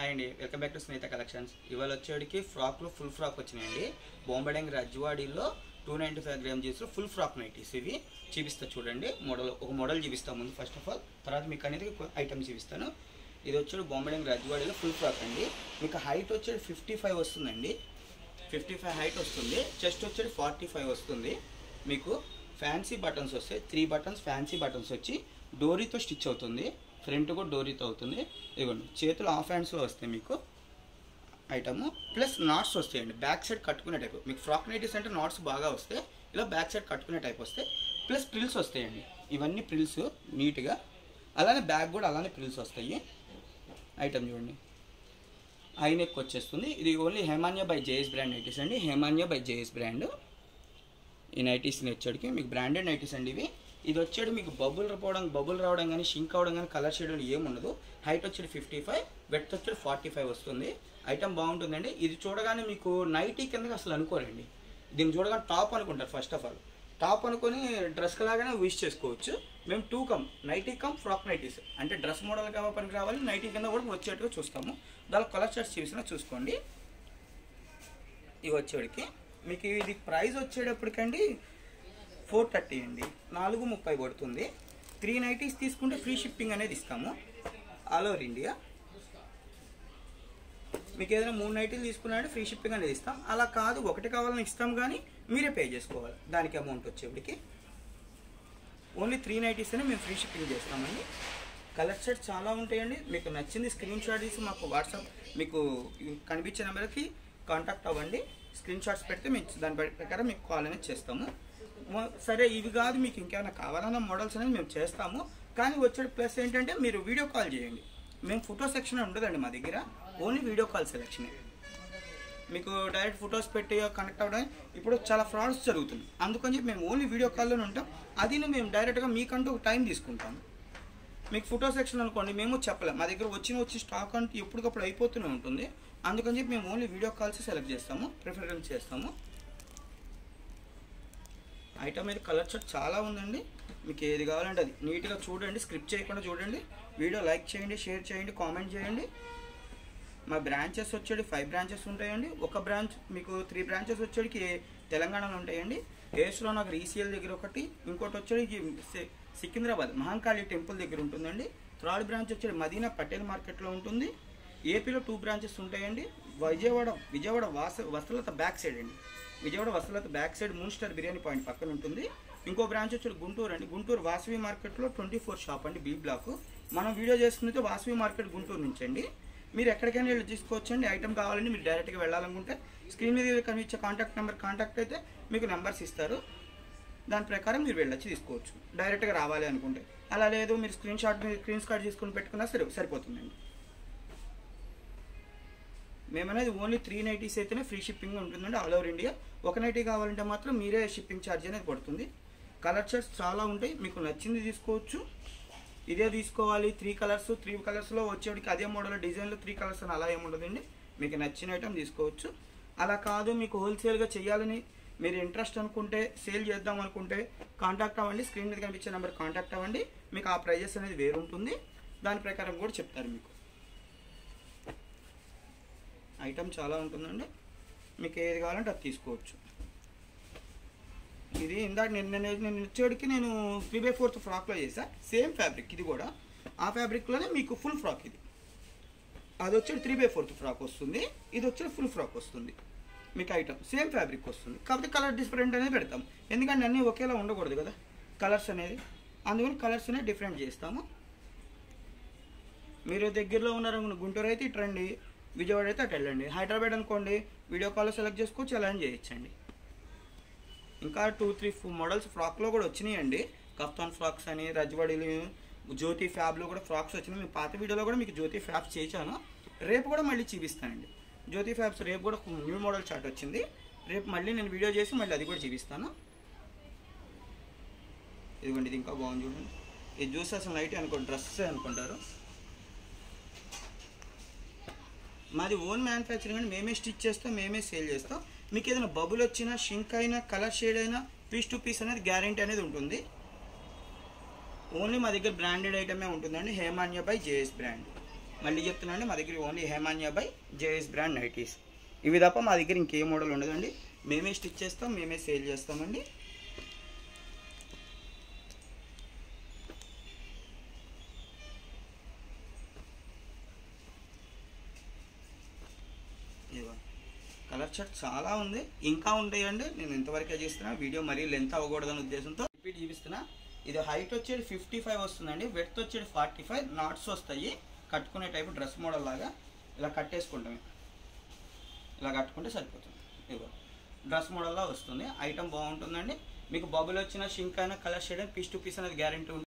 Hi అండి, welcome back to Snehitha collections. ఇవాళ వచ్చేటికి ఫ్రాక్లు full frock వచ్చినాయండి. బొంబడంగి రజ్వాడీలో 295 గ్రామ్ జీన్స్లో ఫుల్ ఫ్రాక్ నైటీస్ ఇవి చూపిస్తా చూడండి. ఒక మోడల్ చూపిస్తాను ముందు ఫస్ట్ ఆఫ్ ఆల్, తర్వాత మీకు అనేది ఐటమ్ చూపిస్తాను. ఇది వచ్చేది బొంబడంగి రజ్వాడీలో ఫుల్ ఫ్రాక్ అండి. మీకు హైట్ వచ్చేది 55 వస్తుందండి, 55 హైట్ వస్తుంది. చెస్ట్ వచ్చేది 45 వస్తుంది. మీకు ఫ్యాన్సీ బటన్స్ వస్తాయి, 3 బటన్స్ ఫ్యాన్సీ బటన్స్ వచ్చి డోరీతో స్టిచ్ అవుతుంది. ఫ్రంట్ కూడా డోరీతో అవుతుంది. ఇదిగోండి చేతులు హాఫ్ హ్యాండ్స్లో వస్తాయి మీకు ఐటమ్. ప్లస్ నాట్స్ వస్తాయండి, బ్యాక్ సైడ్ కట్టుకునే టైప్. మీకు ఫ్రాక్ నైటీస్ అంటే నాట్స్ బాగా వస్తాయి, ఇలా బ్యాక్ సైడ్ కట్టుకునే టైప్ వస్తాయి. ప్లస్ ప్రిల్స్ వస్తాయండి, ఇవన్నీ ప్రిల్స్ నీట్గా. అలానే బ్యాక్ కూడా అలానే ప్రిల్స్ వస్తాయి. ఐటమ్ చూడండి, హై నెక్ వచ్చేస్తుంది. ఇది only Hemanya by JS brand nighties అండి. హేమాన్యా బై జేఎస్ బ్రాండ్ ఈ నైటీస్ని వచ్చేటికి మీకు బ్రాండెడ్ నైటీస్ అండి ఇవి. ఇది వచ్చేది మీకు బబుల్ రావడం కానీ షింక్ అవడం కానీ కలర్ షేడ్ ఏముండదు. హైట్ వచ్చేది 55, వెడ్త్ వచ్చేది 45 వస్తుంది. ఐటమ్ బాగుంటుందండి. ఇది చూడగానే మీకు నైటీ కిందకి అసలు అనుకోరండి, దీన్ని చూడగానే టాప్ అనుకుంటారు. ఫస్ట్ ఆఫ్ ఆల్ టాప్ అనుకొని డ్రెస్ లాగానే యూజ్ చేసుకోవచ్చు. మేము 2 cum nighty cum frock nighties అంటే డ్రెస్ మోడల్ గా పనికి రావాలి, నైటీ కింద కూడా వచ్చేట్టుగా చూస్తాము. దాని కలర్ షర్ట్స్ చూసినా చూసుకోండి. ఇవి వచ్చేటికి మీకు ఇది ప్రైస్ వచ్చేటప్పటికండి 430 అండి, 430 పడుతుంది. 3 నైటీస్ తీసుకుంటే ఫ్రీ షిప్పింగ్ అనేది ఇస్తాము ఆల్ ఓవర్ ఇండియా. మీకు ఏదైనా 3 నైటీలు తీసుకున్నారంటే ఫ్రీ షిప్పింగ్ అనేది ఇస్తాం. అలా కాదు ఒకటి కావాలని ఇస్తాం, కానీ మీరే పే చేసుకోవాలి దానికి అమౌంట్ వచ్చేప్పటికి. ఓన్లీ 3 నైటీస్ అని మేము ఫ్రీ షిప్పింగ్ చేస్తామండి. కలర్ షర్ట్ చాలా ఉంటాయండి. మీకు నచ్చింది స్క్రీన్ షాట్ తీసి మాకు వాట్సాప్ మీకు కనిపించే నెంబర్కి కాంటాక్ట్ అవ్వండి. స్క్రీన్ షాట్స్ పెడితే మేము దాని ప్రకారం మీకు కాల్ అనేది చేస్తాము. సరే ఇవి కాదు మీకు ఇంకేమైనా కావాలన్న మోడల్స్ అనేది మేము చేస్తాము, కానీ వచ్చే ప్లస్ ఏంటంటే మీరు వీడియో కాల్ చేయండి. మేము ఫోటో సెక్షన్ ఉండదండి మా దగ్గర, ఓన్లీ వీడియో కాల్ సెలెక్షన్. మీకు డైరెక్ట్ ఫొటోస్ పెట్టి కనెక్ట్ అవ్వడానికి ఇప్పుడు చాలా ఫ్రాడ్స్ జరుగుతుంది. అందుకని చెప్పి మేము ఓన్లీ వీడియో కాల్లోనే ఉంటాం. అది మేము డైరెక్ట్గా మీకంటూ ఒక టైం తీసుకుంటాము. మీకు ఫోటో సెక్షన్ అనుకోండి మేము చెప్పలేం, మా దగ్గర వచ్చి స్టాక్ అంటే ఎప్పటికప్పుడు అయిపోతూనే ఉంటుంది. అందుకని చెప్పి మేము ఓన్లీ వీడియో కాల్స్ సెలెక్ట్ చేస్తాము, ప్రిఫరెన్స్ చేస్తాము. ఐటమ్ అయితే కలర్ షర్ట్ చాలా ఉందండి. మీకు ఏది కావాలంటే అది నీట్గా చూడండి, స్క్రిప్ట్ చేయకుండా చూడండి. వీడియో లైక్ చేయండి, షేర్ చేయండి, కామెంట్ చేయండి. మా బ్రాంచెస్ వచ్చేది 5 బ్రాంచెస్ ఉంటాయండి. ఒక బ్రాంచ్ మీకు 3 బ్రాంచెస్ వచ్చేటికి తెలంగాణలో ఉంటాయండి. ఏస్లో నాకు ఈసీఎల్ దగ్గర ఒకటి, ఇంకోటి వచ్చేది సికింద్రాబాద్ మహంకాళి టెంపుల్ దగ్గర ఉంటుందండి. 3rd బ్రాంచ్ వచ్చేది మదీనా పటేల్ మార్కెట్లో ఉంటుంది. ఏపీలో 2 బ్రాంచెస్ ఉంటాయండి. విజయవాడ వస్త్రలత బ్యాక్ సైడ్ అండి, Vijayawada Vastralatha back side moon star biryani point పక్కన ఉంటుంది. ఇంకో బ్రాంచ్ వచ్చి గుంటూరు అండి, గుంటూరు వాసవి మార్కెట్లో 24 షాప్ అండి, బి బ్లాక్. మనం వీడియో చేస్తున్నది వాసవి మార్కెట్ గుంటూరు నుంచి అండి. మీరు ఎక్కడికైనా వెళ్ళి తీసుకోవచ్చండి. ఐటమ్ కావాలండి మీరు డైరెక్ట్గా వెళ్ళాలనుకుంటే స్క్రీన్ మీద కనిపించే కాంటాక్ట్ నెంబర్ కాంటాక్ట్ అయితే మీకు నెంబర్స్ ఇస్తారు, దాని ప్రకారం మీరు వెళ్ళొచ్చి తీసుకోవచ్చు డైరెక్ట్గా రావాలి అనుకుంటే. అలా లేదు మీరు స్క్రీన్ షాట్ తీసుకుని పెట్టుకున్నా సరిపోతుందండి. మేమనేది ఓన్లీ 3 నైటీస్ అయితేనే ఫ్రీ షిప్పింగ్ ఉంటుందండి ఆల్ ఓవర్ ఇండియా. ఒక నైటీ కావాలంటే మాత్రం మీరే షిప్పింగ్ ఛార్జ్ అనేది పడుతుంది. కలర్ షర్ట్స్ చాలా ఉంటాయి, మీకు నచ్చింది తీసుకోవచ్చు. ఇదే తీసుకోవాలి 3 కలర్స్లో వచ్చేటికి అదే మోడల్ డిజైన్లో 3 కలర్స్ అని అలా ఏముండదండి. మీకు నచ్చిన ఐటమ్ తీసుకోవచ్చు. అలా కాదు మీకు హోల్సేల్గా చేయాలని మీరు ఇంట్రెస్ట్ అనుకుంటే, సేల్ చేద్దాం అనుకుంటే కాంటాక్ట్ అవ్వండి. స్క్రీన్ మీద కనిపించే నెంబర్ కాంటాక్ట్ అవ్వండి. మీకు ఆ ప్రైజెస్ అనేది వేరు ఉంటుంది, దాని ప్రకారం కూడా చెప్తారు. మీకు ఐటమ్ చాలా ఉంటుందండి, మీకు ఏది కావాలంటే అది తీసుకోవచ్చు. ఇది ఇందాక నేను వచ్చేటికి నేను 3/4 ఫ్రాక్లో చేసా, సేమ్ ఫ్యాబ్రిక్ ఇది కూడా. ఆ ఫ్యాబ్రిక్లోనే మీకు ఫుల్ ఫ్రాక్ ఇది. అది వచ్చేది 3/4 ఫ్రాక్ వస్తుంది, ఇది వచ్చేది ఫుల్ ఫ్రాక్ వస్తుంది. మీకు ఐటమ్ సేమ్ ఫ్యాబ్రిక్ వస్తుంది, కాకపోతే కలర్ డిఫరెంట్ అనేది పెడతాం. ఎందుకంటే అన్నీ ఒకేలా ఉండకూడదు కదా కలర్స్ అనేది, అందుకని కలర్స్ అనేది డిఫరెంట్ చేస్తాము. మీరు దగ్గరలో ఉన్నారు గుంటూరు అయితే ఇటు రండి, విజయవాడ అయితే అటు వెళ్ళండి. హైదరాబాద్ అనుకోండి వీడియో కాల్లో సెలెక్ట్ చేసుకోవచ్చు, అలా అని చేయొచ్చండి. ఇంకా 2-3 మోడల్స్ ఫ్రాక్లో కూడా వచ్చినాయండి. కఫ్తాన్ ఫ్రాక్స్ అని, రజ్వాడీలు, జ్యోతి ఫ్యాబ్లో కూడా ఫ్రాక్స్ వచ్చినాయి. మీ పాత వీడియోలో కూడా మీకు జ్యోతి ఫ్యాబ్స్ చేశాను, రేపు కూడా మళ్ళీ చూపిస్తానండి. జ్యోతి ఫ్యాబ్స్ రేపు కూడా న్యూ మోడల్ చార్ట్ వచ్చింది, రేపు మళ్ళీ నేను వీడియో చేసి మళ్ళీ అది కూడా చూపిస్తాను. ఇదిగోండి, ఇది ఇంకా బాగుంది చూడండి. ఇది చూస్తే అసలు నైట్ డ్రెస్ అనుకుంటారు. మాది ఓన్ మ్యానుఫ్యాక్చరింగ్ అండి, మేమే స్టిచ్ చేస్తాం, మేమే సేల్ చేస్తాం. మీకు ఏదైనా బబుల్ వచ్చినా, షింక్ అయినా, కలర్ షేడ్ అయినా పీస్ టు పీస్ అనేది గ్యారెంటీ అనేది ఉంటుంది. ఓన్లీ మా దగ్గర బ్రాండెడ్ ఐటమే ఉంటుందండి. Hemanya by JS brand. మళ్ళీ చెప్తున్నాండి, మా దగ్గర only Hemanya by JS brand nighties. ఇవి తప్ప మా దగ్గర ఇంకే మోడల్ ఉండదండి. మేమే స్టిచ్ చేస్తాం, మేమే సేల్ చేస్తామండి. కలర్ చార్ట్ చాలా ఉంది, ఇంకా ఉంటాయండి. నేను ఇంతవరకే చేస్తున్నా, వీడియో మరీ లెంత్ అవ్వకూడదనే ఉద్దేశంతో రిపీట్ చూపిస్తున్నా. ఇది హైట్ వచ్చేది 55 వస్తుందండి, వెడ్త్ వచ్చేది 45. నాట్స్ వస్తాయి, కట్టుకునే టైపు డ్రెస్ మోడల్ లాగా ఇలా కట్టేసుకుంటాం. ఇలా కట్టుకుంటే సరిపోతుంది. ఇదిగో డ్రెస్ మోడల్లా వస్తుంది. ఐటమ్ బాగుంటుందండి. మీకు బబుల్ వచ్చిన షింక్ అయినా కలర్ షేడ్ అయినా పీస్ టు పీస్ అనేది గ్యారెంటీ ఉంటుంది.